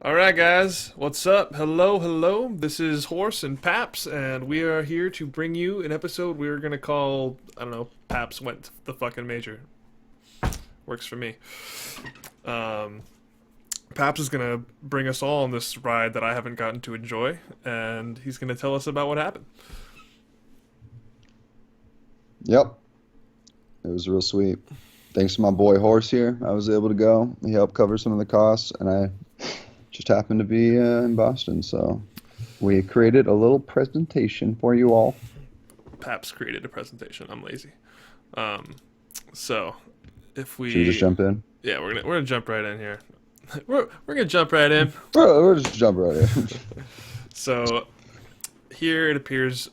Alright, guys, what's up? Hello, hello. This is Horse and Paps, and we are here to bring you an episode we are gonna call, I don't know, Paps Went to the fucking Major. Works for me. Um, Paps is gonna bring us all on this ride that I haven't gotten to enjoy, and he's gonna tell us about what happened. Yep, it was real sweet. Thanks to my boy Horse here, I was able to go. He helped cover some of the costs, and I just happened to be in Boston, so we created a little presentation for you all. Paps created a presentation. I'm lazy. Um, so if Should we just we, jump in? yeah, we're gonna jump right in here. We're gonna jump right in. We'll just jump right in. So here it appears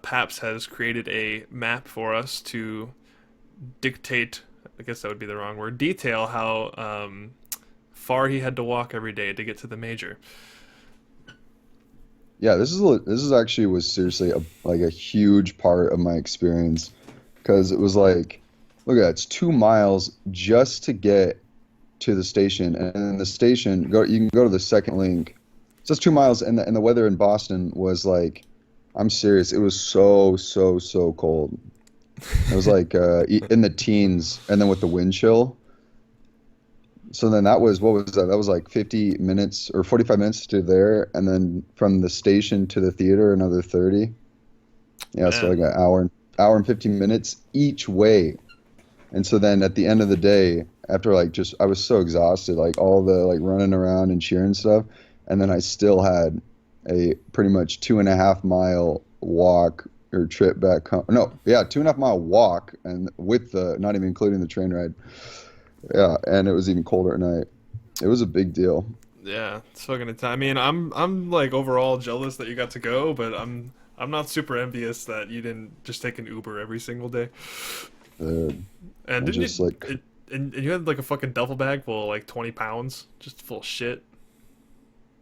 Paps has created a map for us to dictate, I guess that would be the wrong word, detail how far he had to walk every day to get to the major. Yeah, this is actually was seriously like a huge part of my experience because it was like, look at that, it's 2 miles just to get to the station, and then the station you can go to the second link. So it's 2 miles, and the weather in Boston was like, I'm serious, it was so cold. It was like in the teens, and then with the wind chill. So then that was, what was that? That was like 50 minutes or 45 minutes to there, and then from the station to the theater another 30. Yeah, so like Man, an hour and 15 minutes each way. And so then at the end of the day, after like just I was so exhausted, like all the like running around and cheering stuff, and then I still had a pretty much 2.5 mile walk or trip back home. No, yeah, 2.5 mile walk, and with the not even including the train ride. Yeah, and it was even colder at night. It was a big deal. yeah, it's fucking a time. I mean, I'm like overall jealous that you got to go, but I'm not super envious that you didn't just take an Uber every single day. Uh, And I didn't just you? like, And you had like a fucking duffel bag full of like 20 pounds, just full of shit.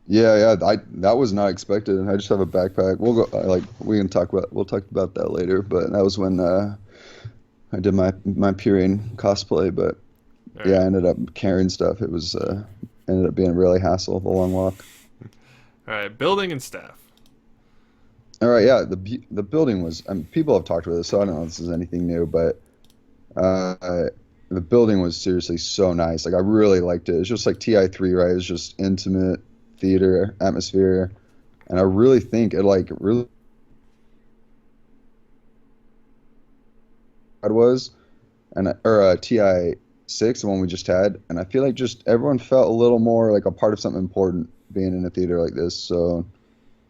yeah, I that was not expected, and I just have a backpack. We'll go like we'll talk about that later. But that was when I did my Pyrion cosplay. But All yeah, I right, ended up carrying stuff. It was ended up being a really hassle, the long walk. all right. Building and staff. All right, yeah, the building was. People have talked about this, so I don't know if this is anything new, but uh, the building was seriously so nice. Like I really liked it. It's just like TI3, right? It's just intimate theater atmosphere, and I really think it like really it was, and or TI6, the one we just had, and I feel like just everyone felt a little more like a part of something important being in a theater like this. So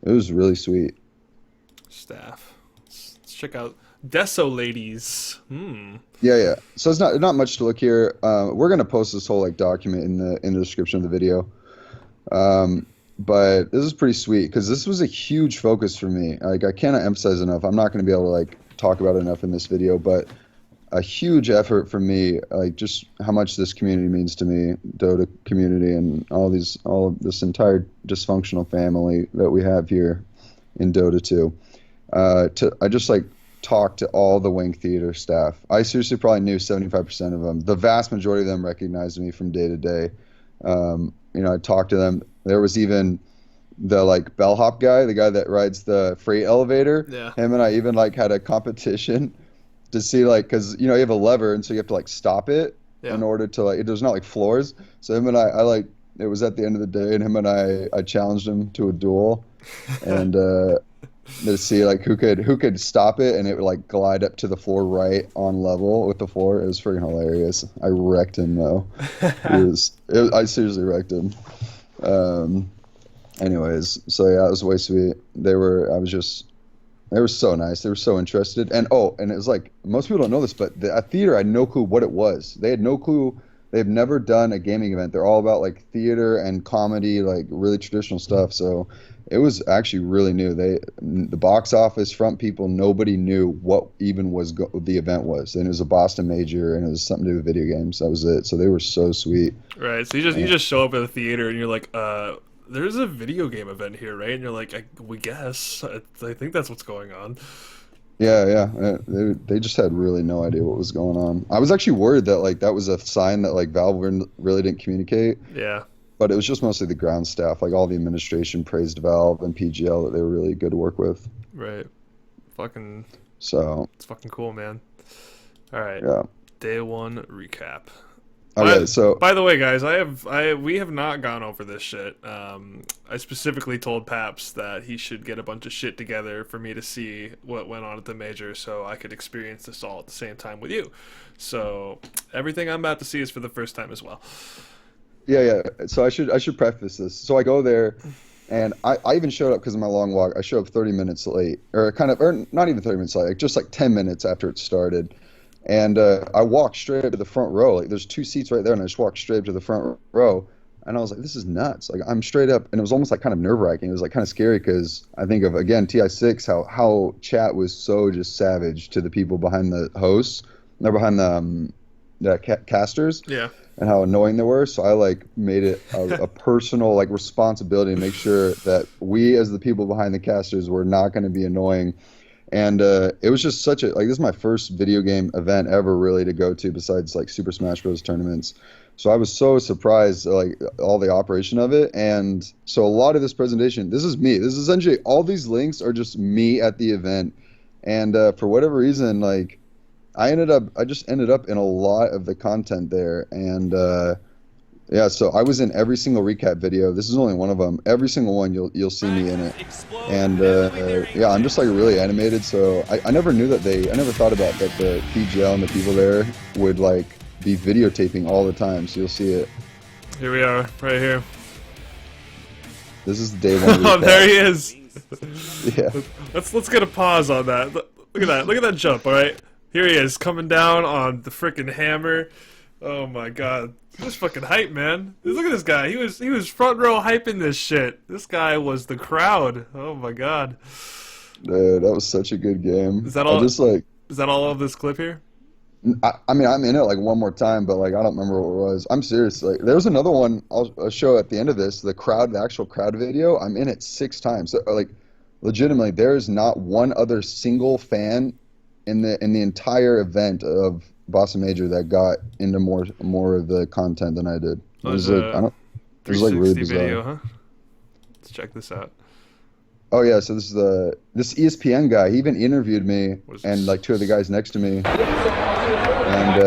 it was really sweet. Staff. Let's check out Deso ladies. Hmm. Yeah. So it's not much to look here. We're gonna post this whole like document in the description of the video. Um, but this is pretty sweet because this was a huge focus for me. Like I cannot emphasize enough. I'm not gonna be able to like talk about it enough in this video, but a huge effort for me, like just how much this community means to me, Dota community, and all of this entire dysfunctional family that we have here in Dota 2. I just like talked to all the Wink Theater staff. I seriously probably knew 75% of them. The vast majority of them recognized me from day to day. I talked to them. There was even the like bellhop guy, the guy that rides the freight elevator. Yeah. Him and I even like had a competition to see like because you have a lever and so you have to like stop it Yeah. in order to like there's not like floors. So him and I like it was at the end of the day and him and I challenged him to a duel and to see like who could stop it and it would like glide up to the floor right on level with the floor. It was freaking hilarious. I wrecked him though. I seriously wrecked him. Um, anyways, so yeah, it was way sweet. They were so nice. They were so interested. And and it was like most people don't know this, but the theater had no clue what it was. They had no clue. They've never done a gaming event. They're all about like theater and comedy, like really traditional stuff. So it was actually really new. The box office front people, nobody knew what even the event was. And it was a Boston major, and it was something to do with video games. That was it. So they were so sweet. Right. So you just show up at the theater and you're like, there's a video game event here, right? And you're like, we guess. I think that's what's going on. Yeah. They just had really no idea what was going on. I was actually worried that like that was a sign that like Valve really didn't communicate. Yeah. but it was just mostly the ground staff. Like all the administration praised Valve and PGL that they were really good to work with. Right. Fucking. So It's fucking cool, man. All right. yeah. Day one recap. Okay, so By the way, guys, we have not gone over this shit. I specifically told Paps that he should get a bunch of shit together for me to see what went on at the major, so I could experience this all at the same time with you. So everything I'm about to see is for the first time as well. yeah. So I should preface this. So I go there, and I even showed up because of my long walk. I showed up 30 minutes late, or not even 30 minutes late, like just like 10 minutes after it started. And I walked straight up to the front row. Like there's 2 seats right there, and I just walked straight up to the front row. And I was like, this is nuts. Like I'm straight up, and it was almost like kind of nerve wracking. It was like kind of scary because I think of again TI6 how chat was so just savage to the people behind the hosts, they're behind the casters, Yeah. and how annoying they were. So I like made it a personal like responsibility to make sure that we as the people behind the casters were not going to be annoying. And it was just such a like this is my first video game event ever really to go to besides like Super Smash Bros. Tournaments. So I was so surprised like all the operation of it. And so a lot of this presentation, this is me. This is essentially all these links are just me at the event. And for whatever reason, like I just ended up in a lot of the content there. And yeah, so I was in every single recap video. This is only one of them. Every single one you'll see me in it. And yeah, I'm just like really animated. So I never knew that I never thought about that the PGL and the people there would like be videotaping all the time. So you'll see it. Here we are, right here. This is day one. Oh, there he is. Yeah. Let's get a pause on that. Look at that. Look at that jump. All right, here he is coming down on the freaking hammer. Oh my god. This fucking hype, man. Look at this guy. He was front row hyping this shit. This guy was the crowd. Oh my god. Dude, that was such a good game. Is that all? Just like Is that all of this clip here? I mean, I'm in it like one more time, but like I don't remember what it was. I'm serious. Like there was another one I'll show at the end of this. The actual crowd video. I'm in it 6 times. So, like legitimately, there is not one other single fan in the entire event of Boston Major that got into more of the content than I did. It was like it was like really bizarre. Video, huh? Let's check this out. Oh yeah, so this ESPN guy. He even interviewed me and like 2 of the guys next to me. And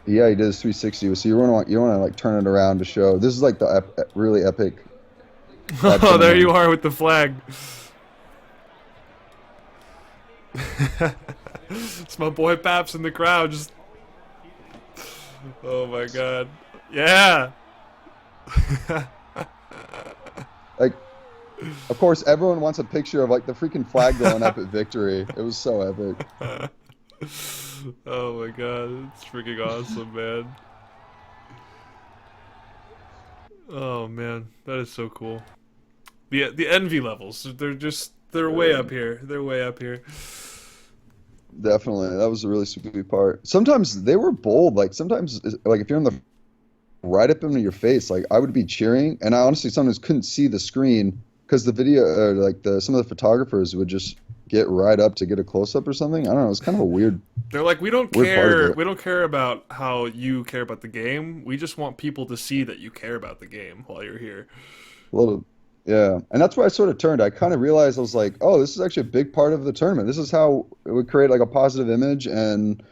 yeah, he did his 360. So you want to like turn it around to show. This is like the really epic. Oh, there you are with the flag. It's my boy Paps in the crowd. Just oh my god, yeah. Like, of course, everyone wants a picture of like the freaking flag going up at victory. It was so epic. Oh my god, it's freaking awesome, man. Oh man, that is so cool. The envy levels, they're way up here. They're way up here. Definitely, that was a really sweet part. Sometimes they were bold. Like sometimes, like if you're in the right up into your face, like I would be cheering, and I honestly sometimes couldn't see the screen because the video, like some of the photographers would just get right up to get a close up or something. I don't know. It's kind of a weird. They're like, we don't care. We don't care about how you care about the game. We just want people to see that you care about the game while you're here. A little. Yeah, and that's where I sort of turned. I kind of realized I was like, oh, this is actually a big part of the tournament. This is how it would create like a positive image, and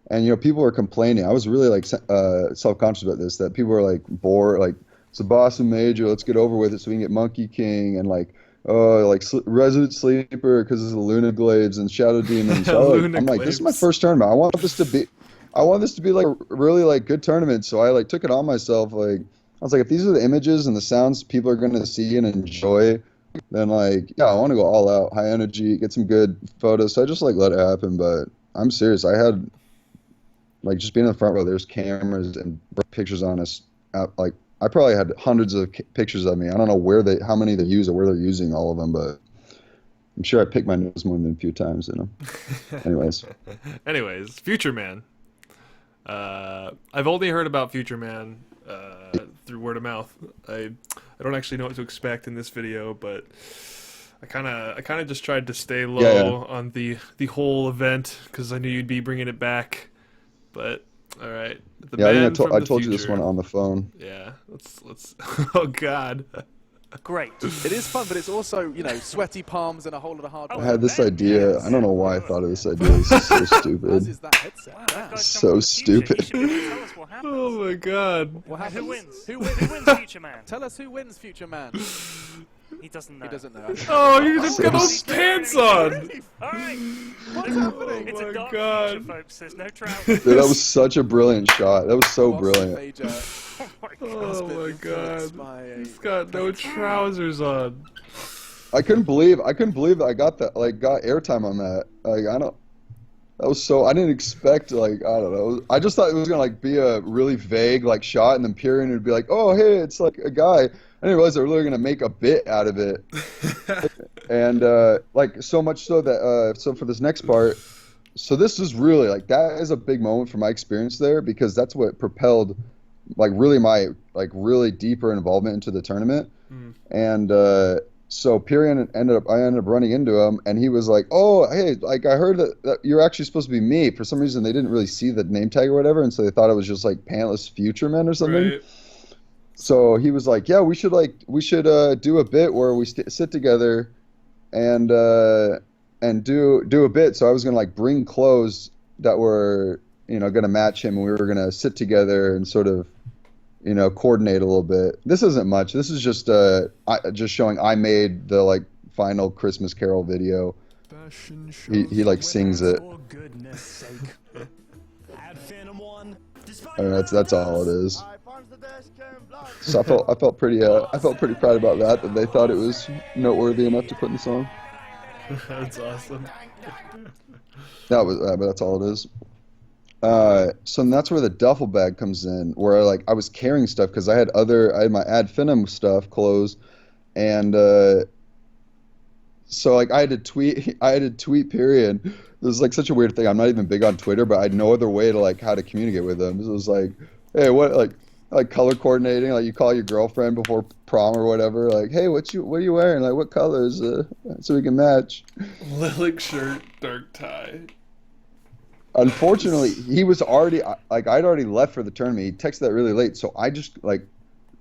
you know, people were complaining. I was really like self-conscious about this, that people were like bored, like it's a Boston Major, let's get over with it so we can get Monkey King and like like Resident Sleeper because of the Luna Glaives and Shadow Demons. So I'm like, this is my first tournament. I want this to be like a really like good tournament. So I like took it on myself, like. I was like, if these are the images and the sounds people are going to see and enjoy, then like, yeah, I want to go all out, high energy, get some good photos. So I just like let it happen. But I'm serious. I had like just being in the front row, there's cameras and pictures on us. Like I probably had hundreds of pictures of me. I don't know how many they use or where they're using all of them, but I'm sure I picked my nose more than a few times, you know. Anyways, Future Man. I've only heard about Future Man through word of mouth. I don't actually know what to expect in this video, but I kind of just tried to stay low on the whole event because I knew you'd be bringing it back. But All right. The Yeah, I man think from I the told you this future. one on the phone. Yeah. Let's. Oh God. Great. It is fun, but it's also, you know, sweaty palms and a whole lot of hard I work. had this idea. I don't know why I thought of this idea. It's so As stupid. is that headset. Wow, that Wow. guy's come So from the future. stupid. He should be able to tell us what happens. Oh my God. What happens? Who wins? Who Who wins? wins, Future Man? Tell us who wins, Future Man. He doesn't know. He doesn't know. Oh, you just So got those stupid. pants on. All right. What's happening? It's Oh a my dark God. future, folks. There's no trousers. Dude, that was such a brilliant shot. That was so What's the brilliant. major Oh my God. Oh my influenced God. by a- He's got no trousers on. I couldn't believe that I got that, like, got airtime on that. Like, that was so, I didn't expect, like, I don't know. I just thought it was gonna, like, be a really vague, like, shot, and then Pyrion would be like, oh, hey, it's like a guy. I didn't realize they were really gonna make a bit out of it. And, like, so much so that, so for this next part, so this is really, like, that is a big moment for my experience there, because that's what propelled, like, really my, like, really deeper involvement into the tournament. And, so Pyrion I ended up running into him, and he was like, oh, hey, like, I heard that you're actually supposed to be me. For some reason, they didn't really see the name tag or whatever, and so they thought it was just, like, Pantless Future Man or something. Right. So he was like, yeah, we should do a bit where we sit together and do a bit. So I was gonna, like, bring clothes that were, you know, gonna match him, and we were gonna sit together and sort of, you know, coordinate a little bit. This isn't much. This is just showing I made the, like, final Christmas Carol video. He like sings it. For goodness sake. Ad Finem one. I don't know, that's all it is. So I felt pretty proud about that they thought it was noteworthy enough to put in the song. That's awesome. But that's all it is. So that's where the duffel bag comes in, where, like, I was carrying stuff because I had my Ad Finem stuff, clothes, and so, like, I had to tweet Pyrion. It was, like, such a weird thing. I'm not even big on Twitter, but I had no other way to, like, how to communicate with them. It was like, hey, what, like color coordinating, like, you call your girlfriend before prom or whatever, like, hey, what are you wearing, like, what colors, so we can match. Lilac shirt, dark tie. Unfortunately, he was already, like, I'd already left for the tournament. He texted that really late, so I just, like,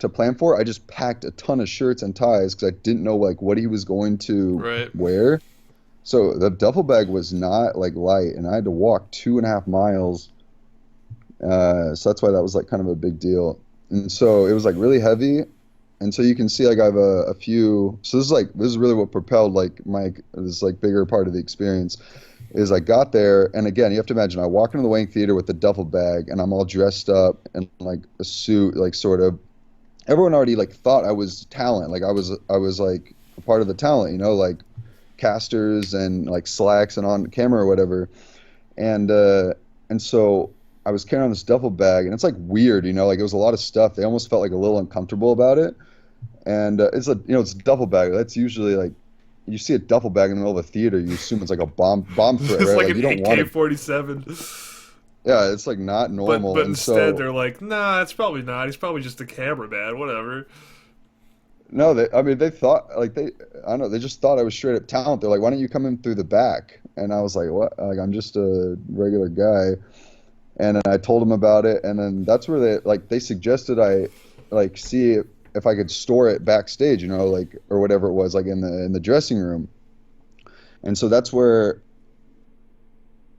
to plan for it, I just packed a ton of shirts and ties because I didn't know, like, what he was going to wear. So the duffel bag was not, like, light, and I had to walk 2.5 miles. So that's why that was, like, kind of a big deal. And so it was, like, really heavy. And so you can see, like, I have a few. So this is really what propelled, like, this, like, bigger part of the experience. Is I got there, and again, you have to imagine, I walk into the Wayne Theater with the duffel bag, and I'm all dressed up in, like, a suit, like, sort of. Everyone already, like, thought I was talent, like, I was like a part of the talent, you know, like casters and, like, slacks and on camera or whatever, and so I was carrying on this duffel bag, and it's, like, weird, you know, like, it was a lot of stuff. They almost felt, like, a little uncomfortable about it, and it's a it's a duffel bag. That's usually, like, you see a duffel bag in the middle of a theater, you assume it's like a bomb threat, It's right? like You an don't want it. AK-47. Yeah, it's, like, not normal. But and instead so, they're like, nah, it's probably not. He's probably just a cameraman, whatever. no, they thought, like, I don't know, they just thought I was straight up talent. They're like, why don't you come in through the back? And I was like, what? Like, I'm just a regular guy. And then I told them about it, and then that's where they suggested I, like, see if I could store it backstage, you know, like, or whatever it was, like, in the dressing room. And so that's where,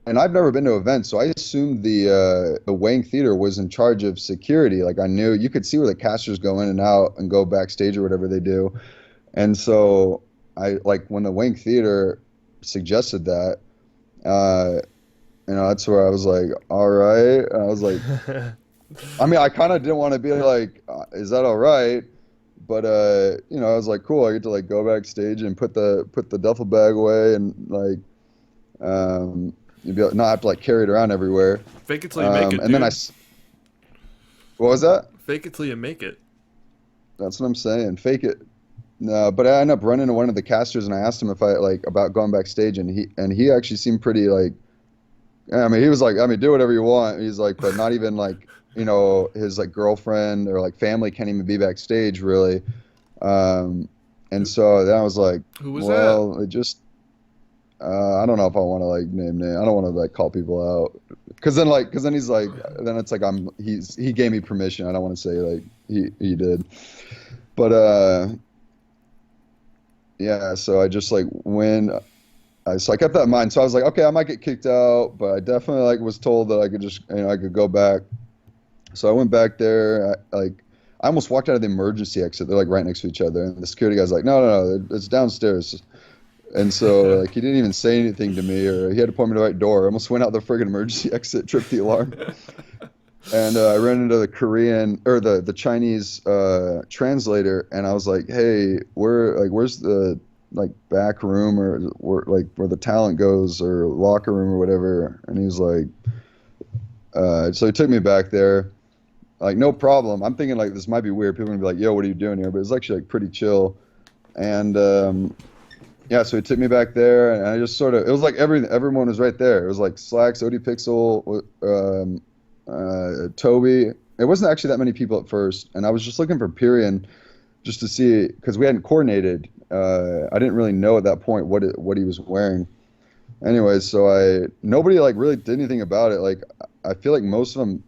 and I've never been to events, so I assumed the Wang Theater was in charge of security. Like, I knew you could see where the casters go in and out and go backstage or whatever they do. And so I, like, when the Wang Theater suggested that, you know, that's where I was like, all right. And I was like, I mean, I kind of didn't want to be like, is that all right? But you know, I was like, cool. I get to, like, go backstage and put the duffel bag away, and, like, you'd not have to, like, carry it around everywhere. Fake it till you make it, and then what was that? Fake it till you make it. That's what I'm saying. Fake it. No, but I ended up running into one of the casters, and I asked him if I, like, about going backstage, and he actually seemed pretty, like, I mean, he was like, I mean, do whatever you want. He's like, but not even, like, you know, his, like, girlfriend or, like, family can't even be backstage, really. And so then I was like, Who was well, it just, I don't know if I want to, like, name. I don't want to, like, call people out. Cause then he's like, then it's like he gave me permission. I don't want to say like he did, but yeah. So I just like so I kept that in mind. So I was like, okay, I might get kicked out, but I definitely like was told that I could just I could go back. So I went back there. I almost walked out of the emergency exit. They're like right next to each other, and the security guy's like, no, it's downstairs. And so like he didn't even say anything to me, or he had to point me to the right door. I almost went out the friggin' emergency exit, tripped the alarm, and I ran into the Korean or the Chinese translator, and I was like, hey, where's the like back room or where the talent goes or locker room or whatever? And he was like, so he took me back there. Like, no problem. I'm thinking like this might be weird. People are gonna be like, yo, what are you doing here? But it's actually like pretty chill. And yeah, so he took me back there, and I just sort of, it was like everyone was right there. It was like Slacks, ODPixel, Toby. It wasn't actually that many people at first, and I was just looking for Pyrion just to see, because we hadn't coordinated. I didn't really know at that point what he was wearing. Anyways, so nobody like really did anything about it. Like, I feel like most of them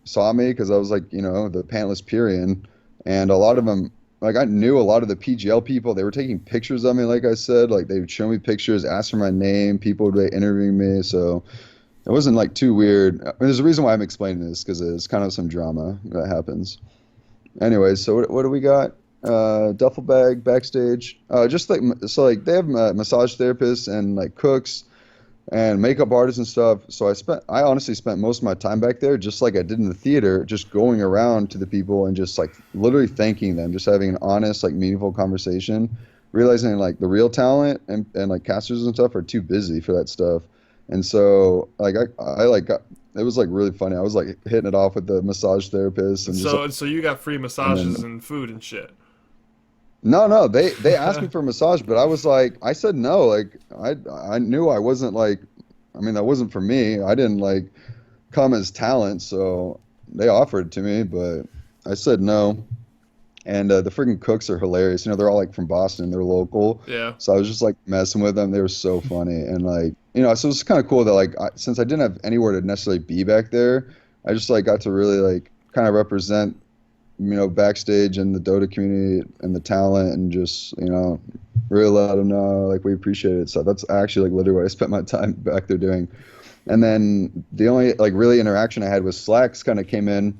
saw me because I was like, the pantless Pyrion, and a lot of them, like, I knew a lot of the PGL people. They were taking pictures of me, like I said. Like, they would show me pictures, ask for my name. People would be interviewing me, so it wasn't like too weird. I mean, there's a reason why I'm explaining this, because it's kind of some drama that happens. Anyways, so what do we got? Duffel bag, backstage. Just like, so like they have massage therapists and like cooks and makeup artists and stuff. So I honestly spent most of my time back there, just like I did in the theater, just going around to the people and just like literally thanking them, just having an honest, like meaningful conversation, realizing like the real talent and like casters and stuff are too busy for that stuff. And so like I like got, it was like really funny. I was like hitting it off with the massage therapist and So you got free massages and food and shit. No, they asked me for a massage, but I was like, I said no. Like, I knew I wasn't like, I mean, that wasn't for me. I didn't like come as talent, so they offered it to me, but I said no. And the freaking cooks are hilarious. They're all like from Boston. They're local. Yeah. So I was just like messing with them. They were so funny, and like, so it's kind of cool that like since I didn't have anywhere to necessarily be back there, I just like got to really like kind of represent backstage and the Dota community and the talent, and just really let them know like we appreciate it. So that's actually like literally what I spent my time back there doing. And then the only like really interaction I had was Slacks kind of came in,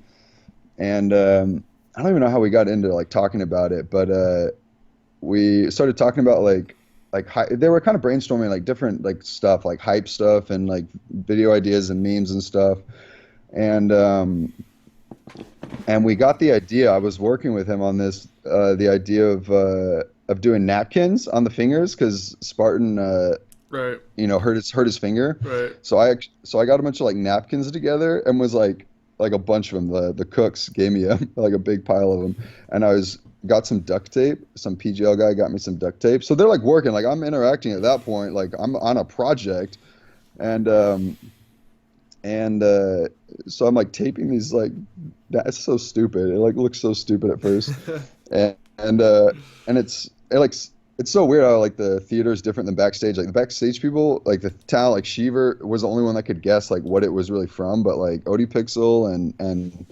and I don't even know how we got into like talking about it, but we started talking about like they were kind of brainstorming like different like stuff, like hype stuff and like video ideas and memes and stuff. And we got the idea. I was working with him on this, the idea of doing napkins on the fingers, because Spartan, right, hurt his finger. Right. So I got a bunch of like napkins together and was like a bunch of them. The cooks gave me like a big pile of them, and got some duct tape. Some PGL guy got me some duct tape. So they're like working. Like I'm interacting at that point. Like I'm on a project, and so I'm like taping these like, that's so stupid. It like looks so stupid at first, and it's so weird how like the theater is different than backstage. Like the backstage people, like the talent, like Sheever was the only one that could guess like what it was really from. But like ODPixel and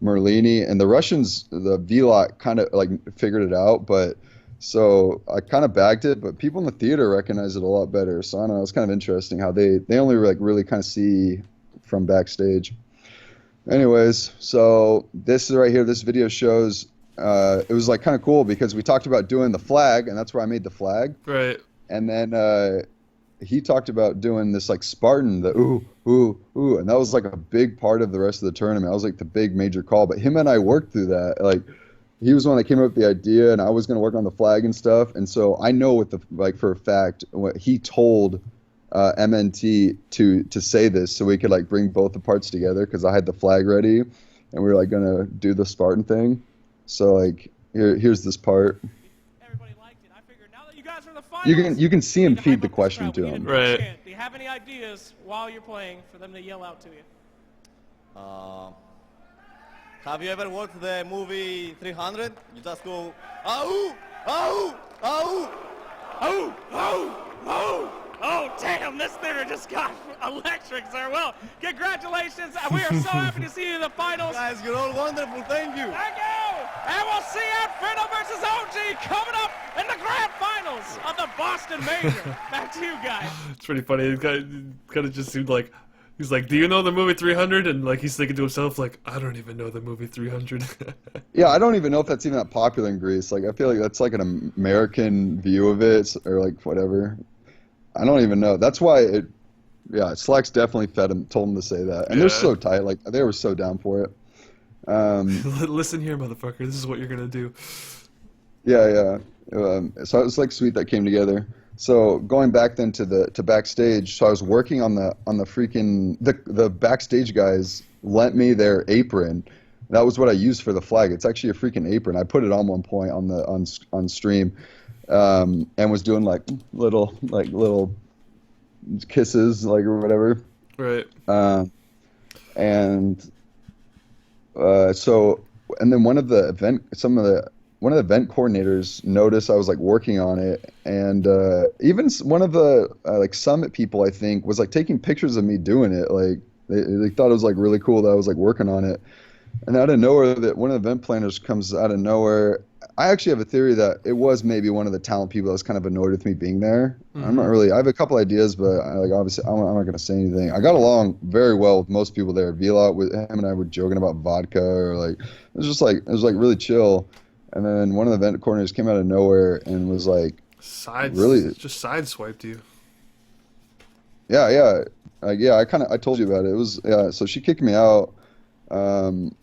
Merlini and the Russians, the Vlot kind of like figured it out. But so I kind of bagged it, but people in the theater recognize it a lot better. So I don't know. It's kind of interesting how they only like really kind of see from backstage. Anyways, so this is right here, this video shows it was like kind of cool because we talked about doing the flag, and that's where I made the flag. Right. And then he talked about doing this like Spartan, the ooh, and that was like a big part of the rest of the tournament. I was like the big major call, but him and I worked through that. Like he was the one that came up with the idea, and I was going to work on the flag and stuff. And so I know for a fact what he told MNT to say this, so we could like bring both the parts together, because I had the flag ready and we were like gonna do the Spartan thing. So like here's this part. Everybody liked it. I figured now that you guys are in the finals, You can see him feed the question to him. Right. Do you have any ideas while you're playing for them to yell out to you? Have you ever watched the movie 300? You just go, "Ow! Ow! Ow! Ow! Ow! Ow!" Oh, damn, this theater just got electric, sir. Well, congratulations. We are so happy to see you in the finals. Guys, you're all wonderful. Thank you. Thank you. And we'll see Ad Finem versus OG coming up in the grand finals of the Boston Major. Back to you guys. It's pretty funny. It kind of just seemed like he's like, "Do you know the movie 300?" And like he's thinking to himself, like, "I don't even know the movie 300." Yeah, I don't even know if that's even that popular in Greece. Like, I feel like that's like an American view of it, or like whatever. I don't even know. That's why it. Yeah, Slacks definitely told him to say that, and they're so tight. Like, they were so down for it. Listen here, motherfucker. This is what you're gonna do. Yeah. So it was like sweet that came together. So going back then to Backstage, so I was working on the freaking the Backstage guys lent me their apron. That was what I used for the flag. It's actually a freaking apron. I put it on one point on stream, and was doing like little kisses, like, or whatever. Right. So then one of the event coordinators noticed I was like working on it, and even one of the like Summit people, I think, was like taking pictures of me doing it. Like they thought it was like really cool that I was like working on it. And out of nowhere, that one of the event planners comes out of nowhere. I actually have a theory that it was maybe one of the talent people that was kind of annoyed with me being there. I'm not really. I have a couple ideas, but obviously I'm not going to say anything. I got along very well with most people there. Vila, with him and I were joking about vodka, or like it was really chill. And then one of the event coordinators came out of nowhere and was like, just sideswiped you. Yeah. I told you about it. It was so she kicked me out, and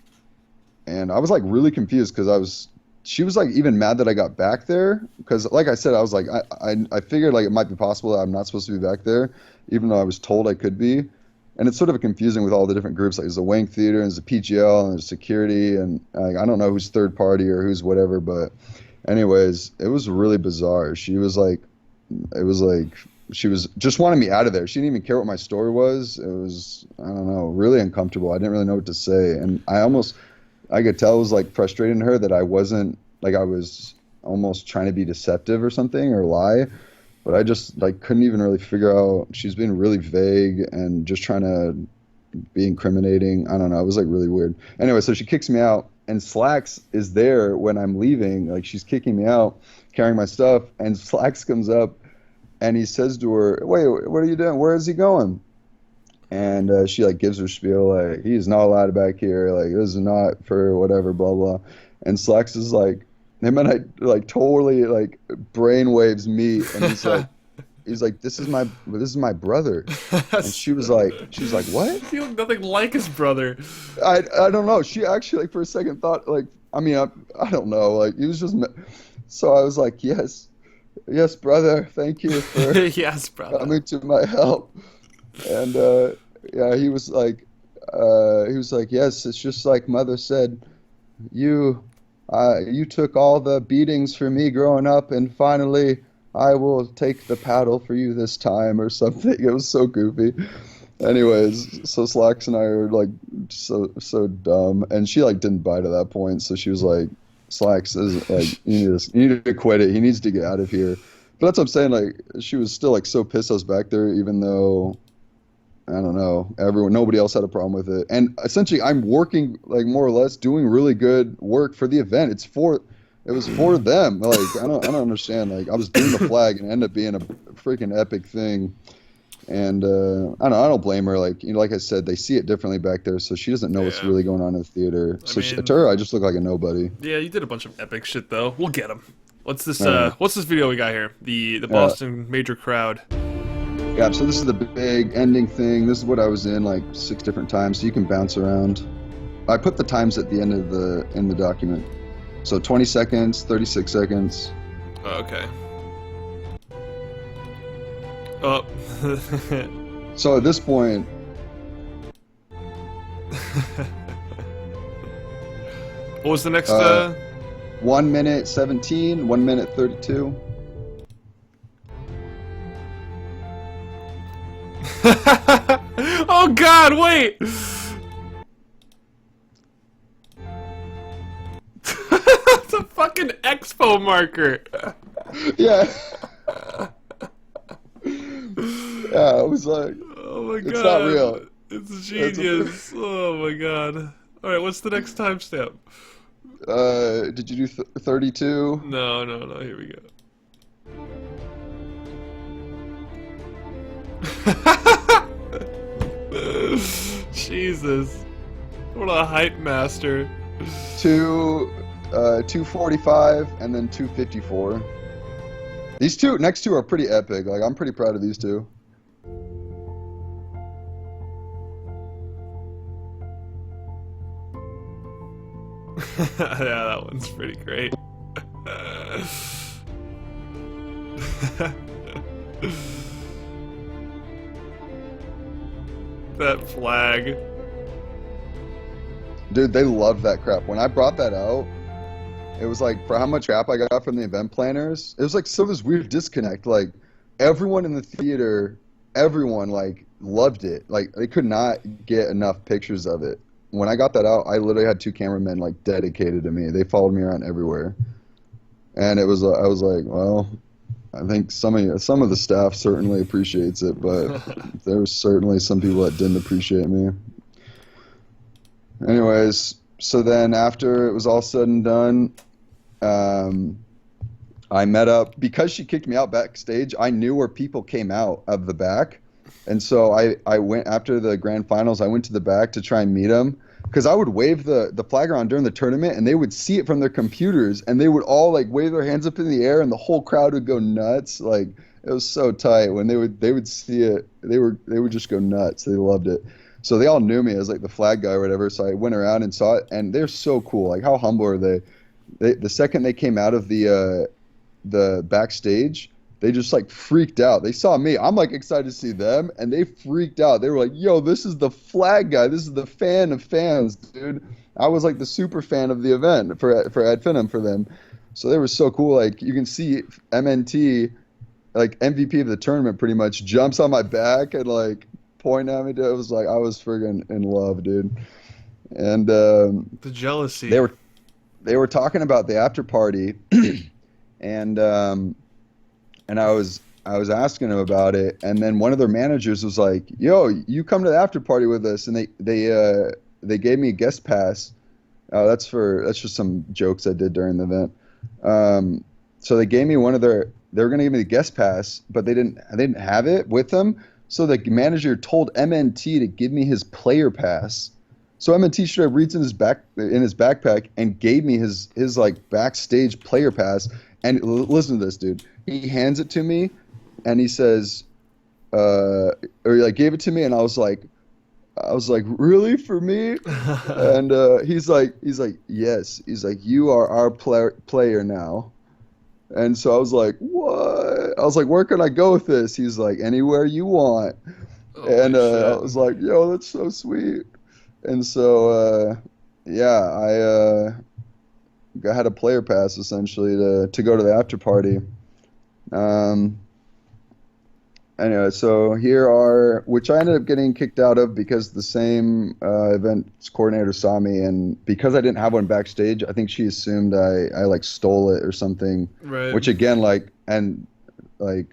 I was like really confused because she was like even mad that I got back there, because like I said, I was like I figured like it might be possible that I'm not supposed to be back there, even though I was told I could be. And it's sort of confusing with all the different groups. Like there's the Wank Theater, and there's the PGL, and there's security, and I don't know who's third party or who's whatever. But anyways, it was really bizarre. She was like, she was just wanting me out of there. She didn't even care what my story was. It was, I don't know, really uncomfortable. I didn't really know what to say, and I could tell it was like frustrating her that I wasn't, like, I was almost trying to be deceptive or something, or lie. But I just like couldn't even really figure out. She's being really vague and just trying to be incriminating. I don't know. It was like really weird. Anyway, so she kicks me out, and Slacks is there when I'm leaving. Like, she's kicking me out, carrying my stuff, and Slacks comes up, and he says to her, "Wait, what are you doing? Where is he going?" And she like gives her spiel, like, "He's not allowed back here. Like, this is not for whatever, blah blah." And Slacks is like, him and I like totally like brainwaves meet, and he's like, this is my brother. And she was like, what? You look nothing like his brother. I don't know. She actually, like, for a second thought, like, I mean, I don't know, like, he was just. So I was like, yes, brother, thank you for yes, brother, coming to my help. And yeah, he was like, yes, it's just like Mother said, you took all the beatings for me growing up, and finally I will take the paddle for you this time, or something. It was so goofy. Anyways, so Slacks and I are like so dumb, and she like didn't bite at that point. So she was like, Slacks is like, you need to quit it. He needs to get out of here. But that's what I'm saying. Like, she was still like so pissed I was back there, even though, I don't know, nobody else had a problem with it. And essentially, I'm working, like, more or less doing really good work for the event. It was for them. Like, I don't understand. Like, I was doing the flag, and it ended up being a freaking epic thing. And I don't blame her. Like, like I said, they see it differently back there, so she doesn't know what's really going on in the theater. So to her, I just look like a nobody. Yeah, you did a bunch of epic shit though. We'll get him. What's this? What's this video we got here? The Boston Major crowd. Yeah, so this is the big ending thing. This is what I was in like 6 different times, so you can bounce around. I put the times at the end of the document. So 20 seconds, 36 seconds. Okay. Oh. So at this point, what was the next? 1 minute 17, 1 minute 32. Oh God! Wait. It's a fucking expo marker. Yeah. Yeah, I was like, Oh my god. it's not real. It's genius. Oh my god. Alright, what's the next timestamp? Did you do 32? No, here we go. Jesus. What a hype master. 245 and then 254. These next two are pretty epic. Like, I'm pretty proud of these two. Yeah, that one's pretty great. That flag. Dude, they love that crap. When I brought that out, it was like, for how much crap I got from the event planners, it was like this weird disconnect. Like, everyone in the theater, everyone, like, loved it. Like, they could not get enough pictures of it. When I got that out, I literally had 2 cameramen, like, dedicated to me. They followed me around everywhere. And it was, I was like, well, I think some of the staff certainly appreciates it, but there was certainly some people that didn't appreciate me. Anyways, so then after it was all said and done, I met up, because she kicked me out backstage, I knew where people came out of the back. And so I went, after the grand finals, I went to the back to try and meet them, because I would wave the flag around during the tournament, and they would see it from their computers, and they would all, like, wave their hands up in the air, and the whole crowd would go nuts. Like, it was so tight. When they would see it, they would just go nuts. They loved it. So they all knew me as, like, the flag guy or whatever. So I went around and saw it, and they're so cool. Like, how humble are they? The second they came out of the backstage, they just, like, freaked out. They saw me. I'm, like, excited to see them, and they freaked out. They were like, yo, this is the flag guy. This is the fan of fans, dude. I was, like, the super fan of the event for Ad Finem for them. So they were so cool. Like, you can see MNT, like, MVP of the tournament pretty much, jumps on my back and, like, point at me. Dude. It was like, I was friggin' in love, dude. And The jealousy. They were talking about the after party, and I was asking him about it, and then one of their managers was like, "Yo, you come to the after party with us," and they gave me a guest pass. That's just some jokes I did during the event. So they gave me they were gonna give me the guest pass, but they didn't have it with them. So the manager told MNT to give me his player pass. So MNT straight up reached in his backpack and gave me his like backstage player pass. And listen to this, dude. He hands it to me, and he says, or he, like, gave it to me, and I was like, really, for me? And he's like, yes. He's like, you are our player now. And so I was like, what? I was like, where can I go with this? He's like, anywhere you want. And I was like, yo, that's so sweet. And so, yeah, I had a player pass essentially to go to the after party. Anyway, so here are, which I ended up getting kicked out of because the same events coordinator saw me, and because I didn't have one backstage, I think she assumed I like stole it or something. Right. Which again, like, and like,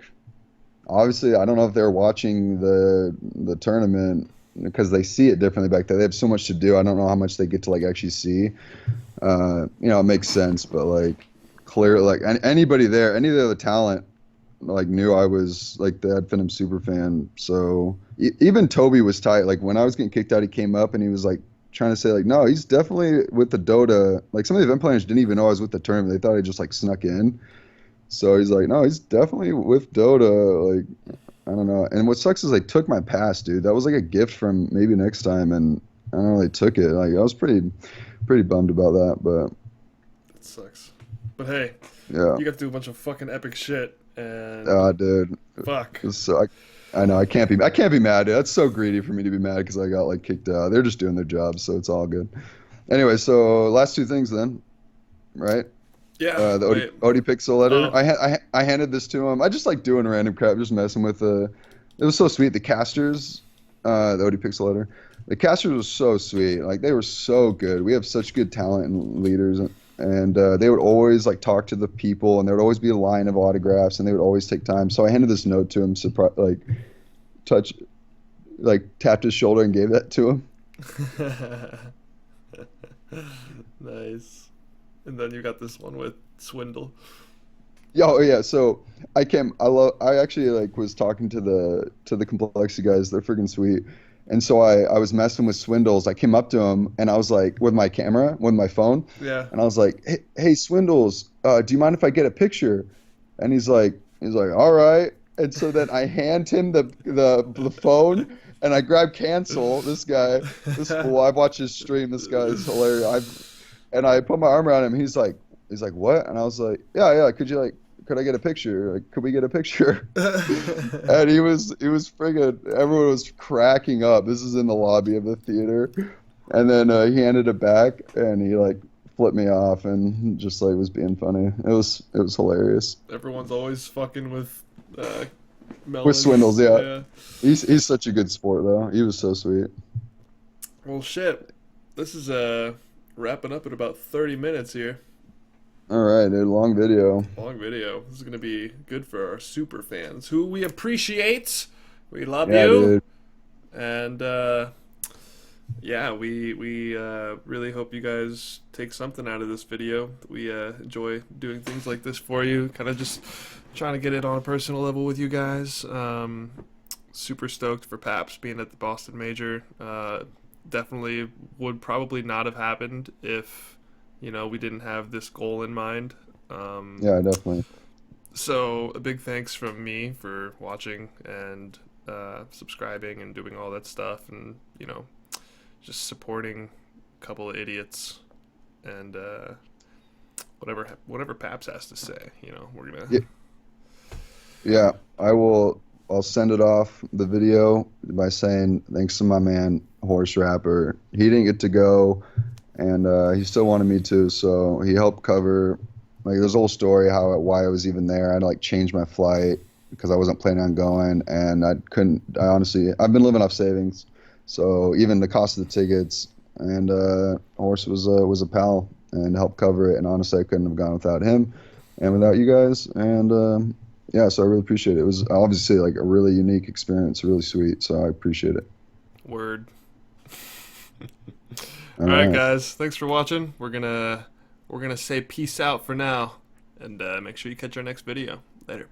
obviously I don't know if they're watching the tournament because they see it differently back there. They have so much to do. I don't know how much they get to like actually see. You know, it makes sense, but like clear, like anybody there, any of the other talent, like knew I was like the Ad Finem super fan. So even Toby was tight. Like when I was getting kicked out, he came up and he was like trying to say like, no, he's definitely with the Dota. Like some of the event planners didn't even know I was with the tournament. They thought I just like snuck in. So he's like, no, he's definitely with Dota. Like, I don't know. And what sucks is they took my pass, dude. That was like a gift from maybe next time, and I don't know, they took it. Like I was pretty bummed about that, but It sucks. But hey, yeah. you got to do a bunch of fucking epic shit, and Dude. fuck. So I know I can't be mad, dude. That's so greedy for me to be mad because I got like kicked out. They're just doing their job, so it's all good. Anyway, so last two things then, right? Yeah. The ODPixel letter. Oh. I handed this to him. I just like doing random crap, just messing with it was so sweet. The casters, the ODPixel letter. The casters were so sweet. Like they were so good. We have such good talent and leaders, and they would always like talk to the people, and there would always be a line of autographs, and they would always take time. So I handed this note to him, tapped his shoulder and gave that to him. Nice. And then you got this one with Swindle. Yeah, oh yeah. So I actually like was talking to the Complexity guys. They're freaking sweet. And so I was messing with Swindles. I came up to him and I was like, with my camera, with my phone. Yeah. And I was like, hey Swindles, do you mind if I get a picture? And he's like, all right. And so then I hand him the phone and I grab cancel. This fool, I've watched his stream. This guy is hilarious. And I put my arm around him. He's like, what? And I was like, yeah. Could I get a picture? Like, could we get a picture? And he was friggin', everyone was cracking up. This is in the lobby of the theater. And then he handed it back and he like flipped me off and just like was being funny. It was hilarious. Everyone's always fucking with With Swindles, yeah. He's such a good sport though. He was so sweet. Well, shit. This is wrapping up at about 30 minutes here. All right, dude. Long video. Long video. This is gonna be good for our super fans, who we appreciate. We love Yeah, you, dude. and we really hope you guys take something out of this video. We enjoy doing things like this for you, kind of just trying to get it on a personal level with you guys. Super stoked for Paps being at the Boston Major. Definitely would probably not have happened if we didn't have this goal in mind. Yeah, definitely. So a big thanks from me for watching and subscribing and doing all that stuff, and just supporting a couple of idiots and whatever Paps has to say. We're gonna. Yeah, I'll send it off the video by saying thanks to my man Horse Rapper. He didn't get to go. And he still wanted me to, so he helped cover. Like, there's a whole story why I was even there. I had to like change my flight because I wasn't planning on going, and I couldn't. I've been living off savings, so even the cost of the tickets. And Horse was a pal and helped cover it. And honestly, I couldn't have gone without him and without you guys. And so I really appreciate it. It was obviously like a really unique experience, really sweet. So I appreciate it. Word. All right, guys. Thanks for watching. We're gonna say peace out for now, and make sure you catch our next video. Later.